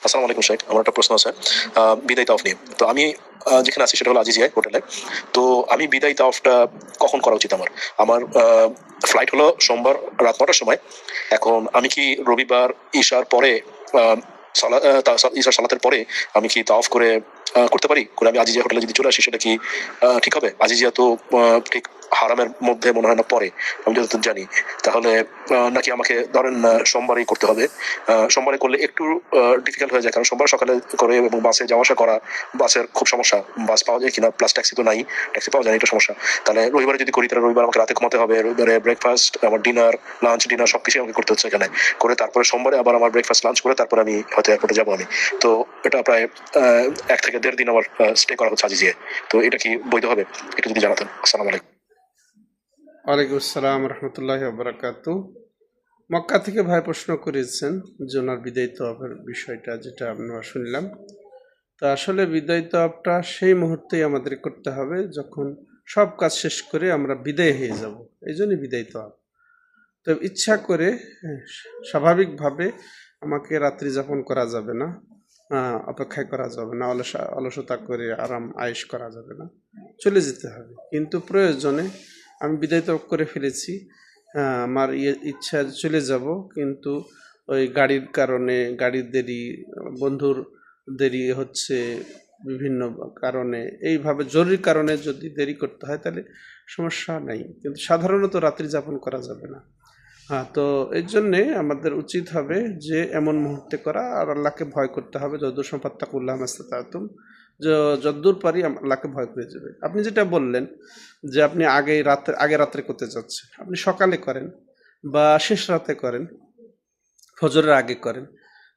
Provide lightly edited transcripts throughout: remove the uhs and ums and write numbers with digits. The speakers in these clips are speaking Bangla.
আসসালামু আলাইকুম শেখ। আমার একটা প্রশ্ন আছে বিদায় তাওয়াফ নিয়ে। তো আমি যেখানে আছি সেটা হলো আজিজিয়ায় হোটেলে। তো আমি বিদায় তাওয়াফটা কখন করা উচিত আমার? আমার ফ্লাইট হলো সোমবার রাত ৯টার সময়। এখন আমি কি রবিবার ঈশার পরে ঈশার সালাতের পরে আমি কি তাওয়াফ করতে পারি? করে আমি আজিজিয়া হোটেলে যদি চলে আসি সেটা কি ঠিক হবে? আজিজিয়া তো ঠিক হারামের মধ্যে মনে হয় না পড়ে, আমি যতদূর জানি। তাহলে নাকি আমাকে ধরেন সোমবারই করতে হবে? সোমবারে করলে একটু ডিফিকাল্ট হয়ে যায়, কারণ সোমবার সকালে করে এবং বাসে যাওয়া আসা করা, বাসের খুব সমস্যা, বাস পাওয়া যায় কিনা, প্লাস ট্যাক্সি তো নাই, ট্যাক্সি পাওয়া যায় না, এটা সমস্যা। তাহলে রবিবারে যদি করি তাহলে রবিবার আমাকে রাতে ঘুমাতে হবে, রবিবারে ব্রেকফাস্ট, আমার ডিনার, লাঞ্চ, ডিনার সবকিছু আমাকে করতে হচ্ছে এখানে করে, তারপরে সোমবারে আবার আমার ব্রেকফাস্ট লাঞ্চ করে তারপরে আমি হয়তো এয়ারপোর্টে যাবো আমি। তো এটা প্রায় 1 থেকে 1.5 দিন আমার স্টে করা হচ্ছে আজিজিয়ে। তো এটা কি বৈধ হবে? একটু যদি জানাতেন। আসসালামু আলাইকুম। ওয়ালাইকুম আসসালাম রহমতুল্লাহ বারাকাতু। মক্কা থেকে ভাই প্রশ্ন করেছেন যে ওনার বিদায় তওয়াফের বিষয়টা, যেটা আমরা শুনলাম। তো আসলে বিদায় তওয়াফটা সেই মুহূর্তেই আমাদের করতে হবে যখন সব কাজ শেষ করে আমরা বিদায় হয়ে যাব, এই জন্যই বিদায় তওয়াফ। তো ইচ্ছা করে স্বাভাবিকভাবে আমাকে রাত্রি যাপন করা যাবে না, অপেক্ষায় করা যাবে না, অলসতা করে আরাম আয়েশ করা যাবে না, চলে যেতে হবে। কিন্তু প্রয়োজনে আমি বিদায় তওয়াফ করে ফেলেছি, আমার ইচ্ছা চলে যাব, কিন্তু ওই গাড়ির কারণে, গাড়ির দেরি, বন্ধুর দেরি হচ্ছে, বিভিন্ন কারণে, এইভাবে জরুরি কারণে যদি দেরি করতে হয় তাহলে সমস্যা নাই, কিন্তু সাধারণত রাত্রি যাপন করা যাবে না। তো এর জন্যে আমাদের উচিত হবে যে এমন মুহূর্তে করা, আর আল্লাহকে ভয় করতে হবে। যদ্দূর সম্পাত্তাকুল্লাহ মাস্তাতাতুম, যদ্দূর পারি আল্লাহকে ভয় করে যাবে। আপনি যেটা বললেন যে আপনি আগে রাত্রে করতে চাচ্ছেন, আপনি সকালে করেন বা শেষ রাতে করেন, ফজরের আগে করেন।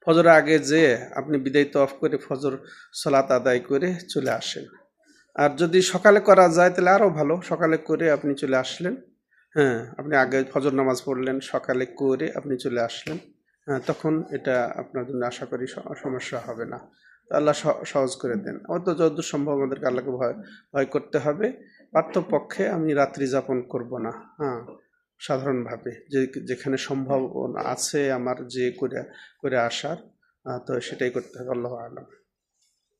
ফজরের আগে যেয়ে আপনি বিদায় তওয়াফ করে ফজর সালাত আদায় করে চলে আসেন। আর যদি সকালে করা যায় তাহলে আরও ভালো, সকালে করে আপনি চলে আসলেন। হ্যাঁ, আপনি আগে ফজর নামাজ পড়লেন, সকালে করে আপনি চলে আসলেন। হ্যাঁ, তখন এটা আপনার জন্য আশা করি সমস্যা হবে না। তো আল্লাহ সহজ করে দেন। আমার তো যতদূর সম্ভব আমাদেরকে আল্লাহকে ভয় ভয় করতে হবে। পার্থপক্ষে আমি রাত্রি যাপন করব না। হ্যাঁ, সাধারণভাবে যেখানে সম্ভাবনা আছে আমার যে করে করে আসার, তো সেটাই করতে হবে। আল্লাহু আ'লাম।